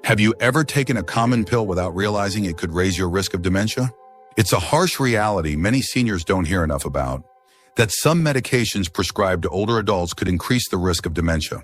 Have you ever taken a common pill without realizing it could raise your risk of dementia? It's a harsh reality many seniors don't hear enough about, that some medications prescribed to older adults could increase the risk of dementia.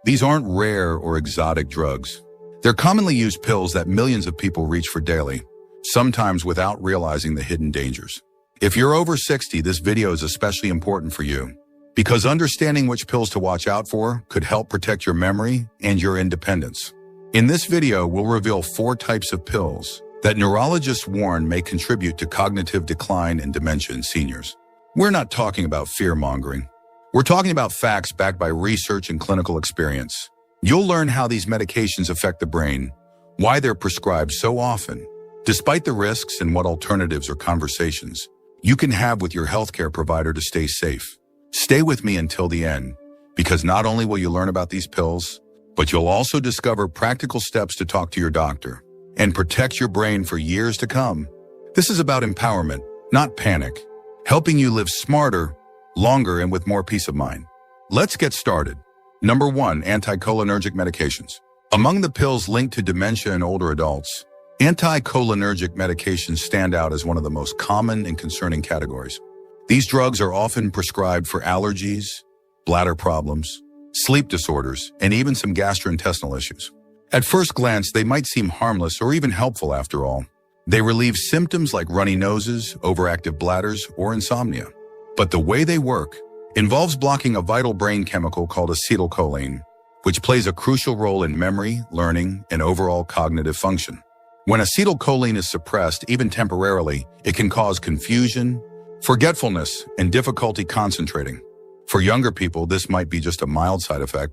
These aren't rare or exotic drugs. They're commonly used pills that millions of people reach for daily, sometimes without realizing the hidden dangers. If you're over 60, this video is especially important for you, because understanding which pills to watch out for could help protect your memory and your independence. In this video, we'll reveal 4 types of pills that neurologists warn may contribute to cognitive decline and dementia in seniors. We're not talking about fear-mongering. We're talking about facts backed by research and clinical experience. You'll learn how these medications affect the brain, why they're prescribed so often, despite the risks, and what alternatives or conversations you can have with your healthcare provider to stay safe. Stay with me until the end, because not only will you learn about these pills, but you'll also discover practical steps to talk to your doctor and protect your brain for years to come. This is about empowerment, not panic, helping you live smarter, longer, and with more peace of mind. Let's get started. Number 1, anticholinergic medications. Among the pills linked to dementia in older adults, anticholinergic medications stand out as one of the most common and concerning categories. These drugs are often prescribed for allergies, bladder problems, sleep disorders, and even some gastrointestinal issues. At first glance, they might seem harmless or even helpful after all. They relieve symptoms like runny noses, overactive bladders, or insomnia. But the way they work involves blocking a vital brain chemical called acetylcholine, which plays a crucial role in memory, learning, and overall cognitive function. When acetylcholine is suppressed, even temporarily, it can cause confusion, forgetfulness, and difficulty concentrating. For younger people, this might be just a mild side effect,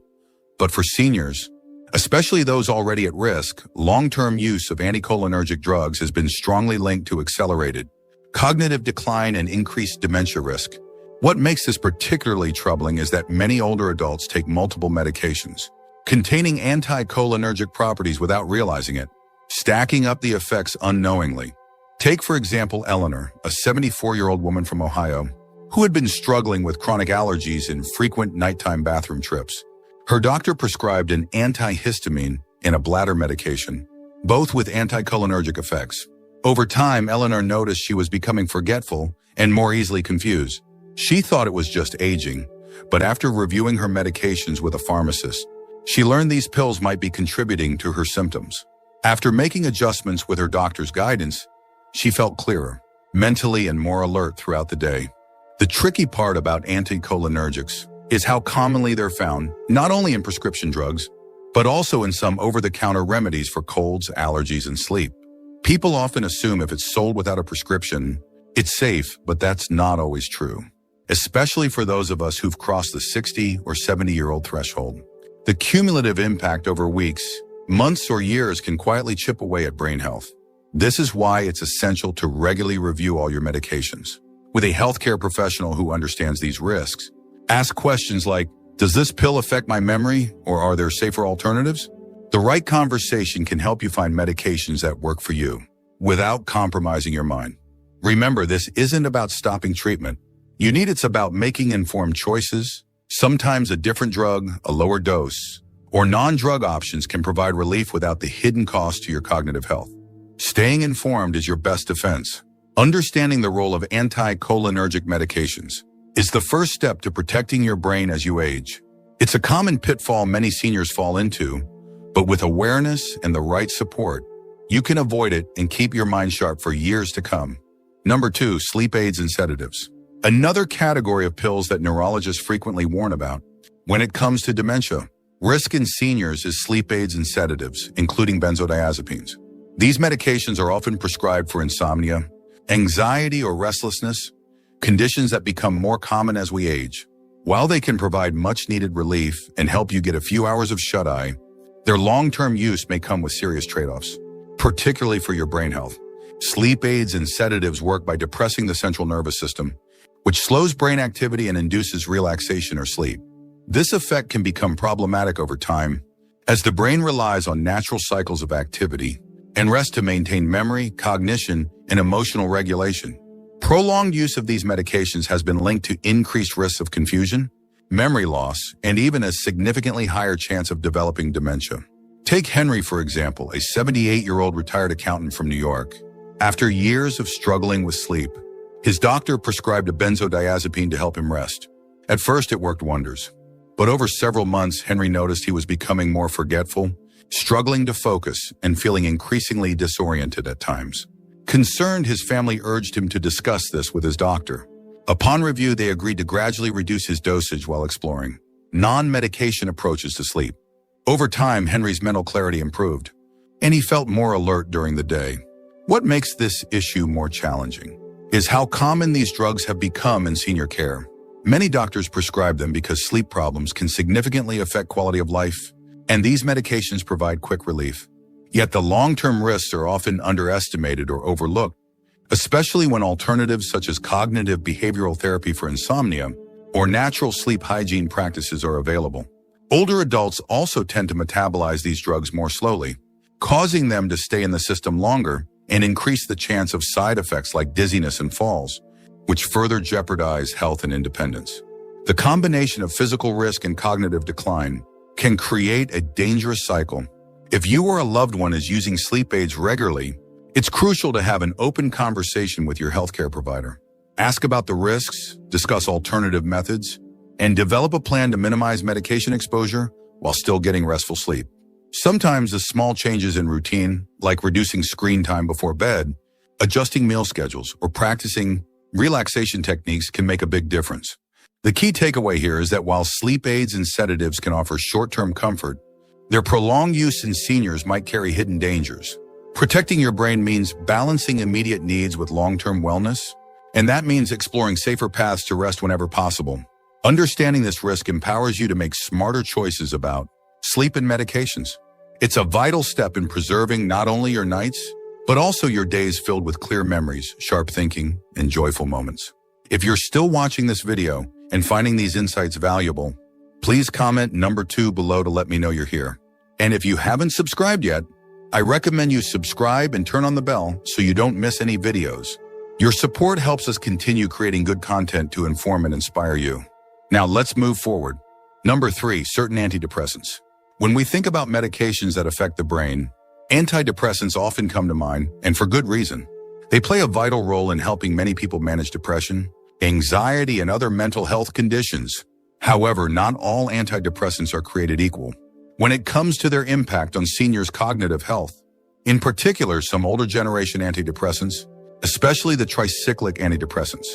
but for seniors, especially those already at risk, long-term use of anticholinergic drugs has been strongly linked to accelerated cognitive decline and increased dementia risk. What makes this particularly troubling is that many older adults take multiple medications containing anticholinergic properties without realizing it, stacking up the effects unknowingly. Take, for example, Eleanor, a 74-year-old woman from Ohio, who had been struggling with chronic allergies and frequent nighttime bathroom trips. Her doctor prescribed an antihistamine and a bladder medication, both with anticholinergic effects. Over time, Eleanor noticed she was becoming forgetful and more easily confused. She thought it was just aging, but after reviewing her medications with a pharmacist, she learned these pills might be contributing to her symptoms. After making adjustments with her doctor's guidance, she felt clearer, mentally, and more alert throughout the day. The tricky part about anticholinergics is how commonly they're found, not only in prescription drugs, but also in some over-the-counter remedies for colds, allergies, and sleep. People often assume if it's sold without a prescription, it's safe, but that's not always true, especially for those of us who've crossed the 60 or 70-year-old threshold. The cumulative impact over weeks, months, or years can quietly chip away at brain health. This is why it's essential to regularly review all your medications with a healthcare professional who understands these risks. Ask questions like, does this pill affect my memory, or are there safer alternatives? The right conversation can help you find medications that work for you without compromising your mind. Remember, this isn't about stopping treatment. It's about making informed choices. Sometimes a different drug, a lower dose, or non-drug options can provide relief without the hidden cost to your cognitive health. Staying informed is your best defense. Understanding the role of anticholinergic medications is the first step to protecting your brain as you age. It's a common pitfall many seniors fall into, but with awareness and the right support, you can avoid it and keep your mind sharp for years to come. Number 2, sleep aids and sedatives. Another category of pills that neurologists frequently warn about when it comes to dementia risk in seniors is sleep aids and sedatives, including benzodiazepines. These medications are often prescribed for insomnia, anxiety, or restlessness, conditions that become more common as we age. While they can provide much-needed relief and help you get a few hours of shut-eye, their long-term use may come with serious trade-offs, particularly for your brain health. Sleep aids and sedatives work by depressing the central nervous system, which slows brain activity and induces relaxation or sleep. This effect can become problematic over time, as the brain relies on natural cycles of activity and rest to maintain memory, cognition, and emotional regulation. Prolonged use of these medications has been linked to increased risks of confusion, memory loss, and even a significantly higher chance of developing dementia. Take Henry, for example, a 78-year-old retired accountant from New York. After years of struggling with sleep, his doctor prescribed a benzodiazepine to help him rest. At first, it worked wonders. But over several months, Henry noticed he was becoming more forgetful, struggling to focus, and feeling increasingly disoriented at times. Concerned, his family urged him to discuss this with his doctor. Upon review, they agreed to gradually reduce his dosage while exploring non-medication approaches to sleep. Over time, Henry's mental clarity improved, and he felt more alert during the day. What makes this issue more challenging is how common these drugs have become in senior care. Many doctors prescribe them because sleep problems can significantly affect quality of life, and these medications provide quick relief. Yet the long-term risks are often underestimated or overlooked, especially when alternatives such as cognitive behavioral therapy for insomnia or natural sleep hygiene practices are available. Older adults also tend to metabolize these drugs more slowly, causing them to stay in the system longer and increase the chance of side effects like dizziness and falls, which further jeopardize health and independence. The combination of physical risk and cognitive decline can create a dangerous cycle. If you or a loved one is using sleep aids regularly, it's crucial to have an open conversation with your healthcare provider. Ask about the risks, discuss alternative methods, and develop a plan to minimize medication exposure while still getting restful sleep. Sometimes the small changes in routine, like reducing screen time before bed, adjusting meal schedules, or practicing relaxation techniques can make a big difference. The key takeaway here is that while sleep aids and sedatives can offer short-term comfort, their prolonged use in seniors might carry hidden dangers. Protecting your brain means balancing immediate needs with long-term wellness, and that means exploring safer paths to rest whenever possible. Understanding this risk empowers you to make smarter choices about sleep and medications. It's a vital step in preserving not only your nights, but also your days filled with clear memories, sharp thinking, and joyful moments. If you're still watching this video and finding these insights valuable, please comment number 2 below to let me know you're here. And if you haven't subscribed yet, I recommend you subscribe and turn on the bell so you don't miss any videos. Your support helps us continue creating good content to inform and inspire you. Now let's move forward. Number 3, certain antidepressants. When we think about medications that affect the brain, antidepressants often come to mind, and for good reason. They play a vital role in helping many people manage depression, anxiety, and other mental health conditions. However, not all antidepressants are created equal when it comes to their impact on seniors' cognitive health. In particular, some older generation antidepressants, especially the tricyclic antidepressants,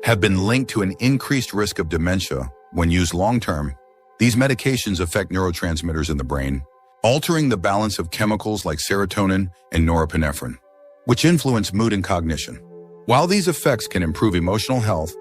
have been linked to an increased risk of dementia when used long-term. These medications affect neurotransmitters in the brain, altering the balance of chemicals like serotonin and norepinephrine, which influence mood and cognition. While these effects can improve emotional health,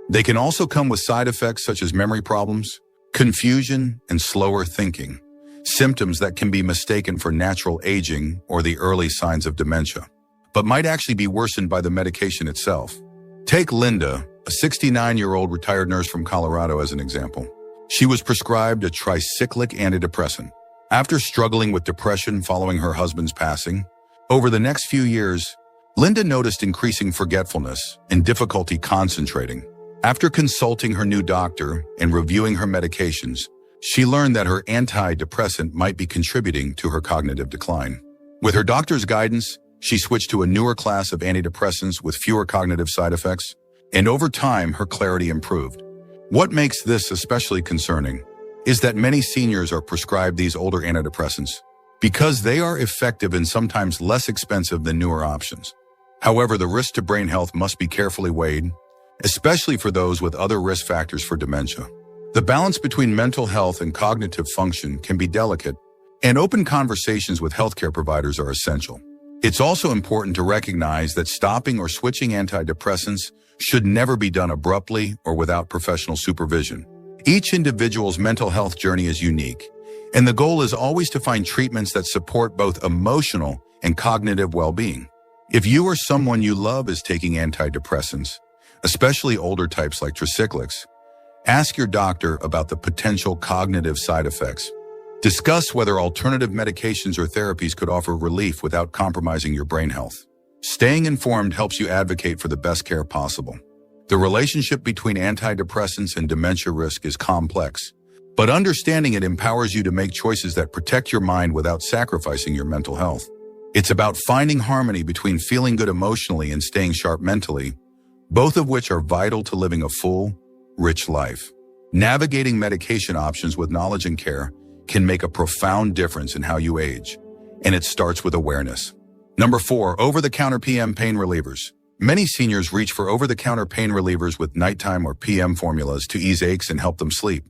they can also come with side effects such as memory problems, confusion, and slower thinking, symptoms that can be mistaken for natural aging or the early signs of dementia, but might actually be worsened by the medication itself. Take Linda, a 69-year-old retired nurse from Colorado, as an example. She was prescribed a tricyclic antidepressant. After struggling with depression following her husband's passing, over the next few years, Linda noticed increasing forgetfulness and difficulty concentrating. After consulting her new doctor and reviewing her medications, she learned that her antidepressant might be contributing to her cognitive decline. With her doctor's guidance, she switched to a newer class of antidepressants with fewer cognitive side effects, and over time, her clarity improved. What makes this especially concerning is that many seniors are prescribed these older antidepressants because they are effective and sometimes less expensive than newer options. However, the risk to brain health must be carefully weighed, especially for those with other risk factors for dementia. The balance between mental health and cognitive function can be delicate, and open conversations with healthcare providers are essential. It's also important to recognize that stopping or switching antidepressants should never be done abruptly or without professional supervision. Each individual's mental health journey is unique, and the goal is always to find treatments that support both emotional and cognitive well-being. If you or someone you love is taking antidepressants, especially older types like tricyclics, ask your doctor about the potential cognitive side effects. Discuss whether alternative medications or therapies could offer relief without compromising your brain health. Staying informed helps you advocate for the best care possible. The relationship between antidepressants and dementia risk is complex, But understanding it empowers you to make choices that protect your mind without sacrificing your mental health. It's about finding harmony between feeling good emotionally and staying sharp mentally, both of which are vital to living a full, rich life. Navigating medication options with knowledge and care can make a profound difference in how you age, and it starts with awareness. Number 4, over-the-counter PM pain relievers. Many seniors reach for over-the-counter pain relievers with nighttime or PM formulas to ease aches and help them sleep.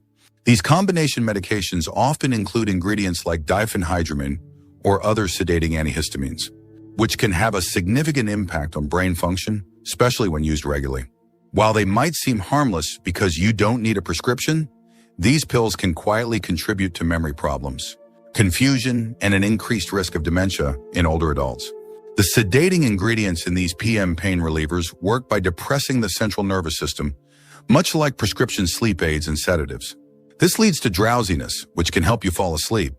These combination medications often include ingredients like diphenhydramine or other sedating antihistamines, which can have a significant impact on brain function, especially when used regularly. While they might seem harmless because you don't need a prescription, these pills can quietly contribute to memory problems, confusion, and an increased risk of dementia in older adults. The sedating ingredients in these PM pain relievers work by depressing the central nervous system, much like prescription sleep aids and sedatives. This leads to drowsiness, which can help you fall asleep,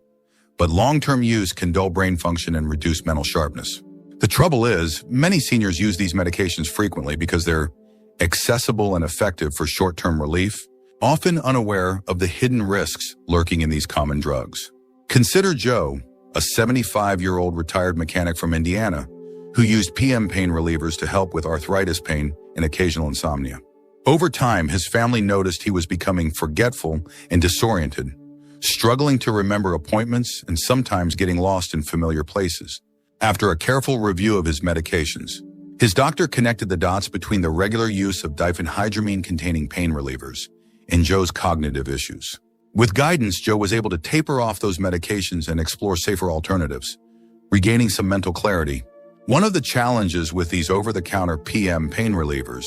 but long-term use can dull brain function and reduce mental sharpness. The trouble is, many seniors use these medications frequently because they're accessible and effective for short-term relief, often unaware of the hidden risks lurking in these common drugs. Consider Joe, a 75-year-old retired mechanic from Indiana, who used PM pain relievers to help with arthritis pain and occasional insomnia. Over time, his family noticed he was becoming forgetful and disoriented, struggling to remember appointments and sometimes getting lost in familiar places. After a careful review of his medications, his doctor connected the dots between the regular use of diphenhydramine-containing pain relievers and Joe's cognitive issues. With guidance, Joe was able to taper off those medications and explore safer alternatives, regaining some mental clarity. One of the challenges with these over-the-counter PM pain relievers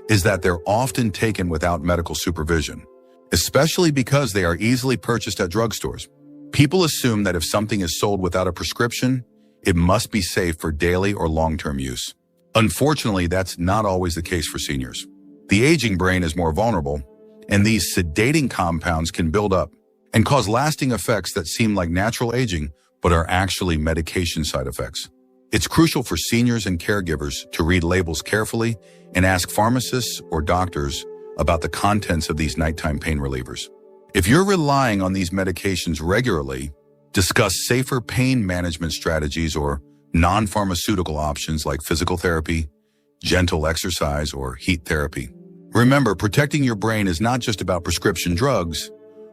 is that they're often taken without medical supervision, especially because they are easily purchased at drugstores. People assume that if something is sold without a prescription, it must be safe for daily or long-term use. Unfortunately, that's not always the case for seniors. The aging brain is more vulnerable, and these sedating compounds can build up and cause lasting effects that seem like natural aging, but are actually medication side effects. It's crucial for seniors and caregivers to read labels carefully and ask pharmacists or doctors about the contents of these nighttime pain relievers. If you're relying on these medications regularly, discuss safer pain management strategies or non-pharmaceutical options like physical therapy, gentle exercise, or heat therapy. Remember, protecting your brain is not just about prescription drugs.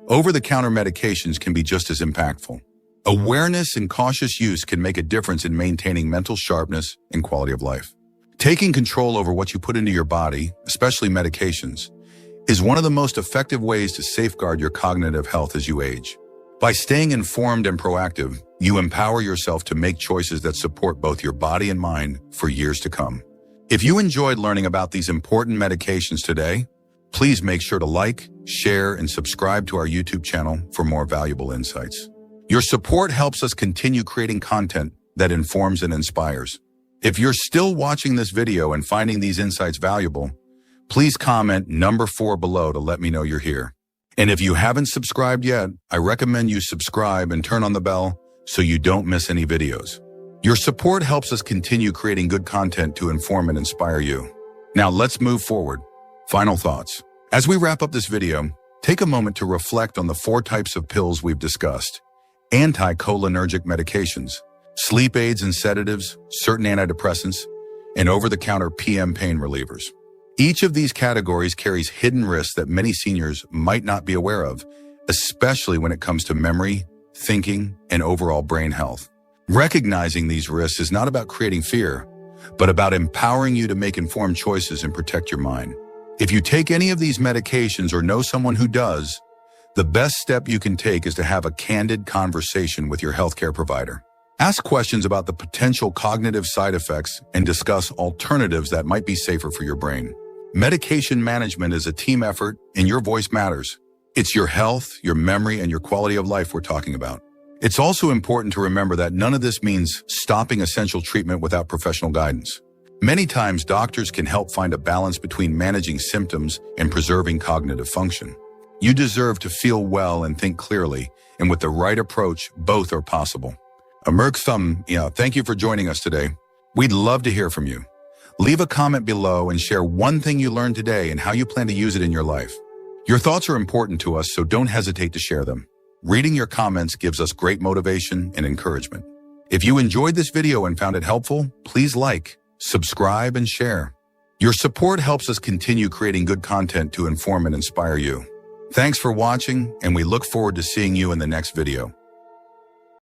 Over-the-counter medications can be just as impactful. Awareness and cautious use can make a difference in maintaining mental sharpness and quality of life. Taking control over what you put into your body, especially medications, is one of the most effective ways to safeguard your cognitive health as you age. By staying informed and proactive, you empower yourself to make choices that support both your body and mind for years to come. If you enjoyed learning about these important medications today, please make sure to like, share, and subscribe to our YouTube channel for more valuable insights. Your support helps us continue creating content that informs and inspires. If you're still watching this video and finding these insights valuable, please comment number 4 below to let me know you're here. And if you haven't subscribed yet, I recommend you subscribe and turn on the bell so you don't miss any videos. Your support helps us continue creating good content to inform and inspire you. Now let's move forward. Final thoughts. As we wrap up this video, take a moment to reflect on the 4 types of pills we've discussed: anticholinergic medications, sleep aids and sedatives, certain antidepressants, and over-the-counter PM pain relievers. Each of these categories carries hidden risks that many seniors might not be aware of, especially when it comes to memory, thinking, and overall brain health. Recognizing these risks is not about creating fear, but about empowering you to make informed choices and protect your mind. If you take any of these medications or know someone who does, the best step you can take is to have a candid conversation with your healthcare provider. Ask questions about the potential cognitive side effects and discuss alternatives that might be safer for your brain. Medication management is a team effort, and your voice matters. It's your health, your memory, and your quality of life we're talking about. It's also important to remember that none of this means stopping essential treatment without professional guidance. Many times, doctors can help find a balance between managing symptoms and preserving cognitive function. You deserve to feel well and think clearly, and with the right approach, both are possible. Thank you for joining us today. We'd love to hear from you. Leave a comment below and share one thing you learned today and how you plan to use it in your life. Your thoughts are important to us, so don't hesitate to share them. Reading your comments gives us great motivation and encouragement. If you enjoyed this video and found it helpful, please like, subscribe, and share. Your support helps us continue creating good content to inform and inspire you. Thanks for watching, and we look forward to seeing you in the next video.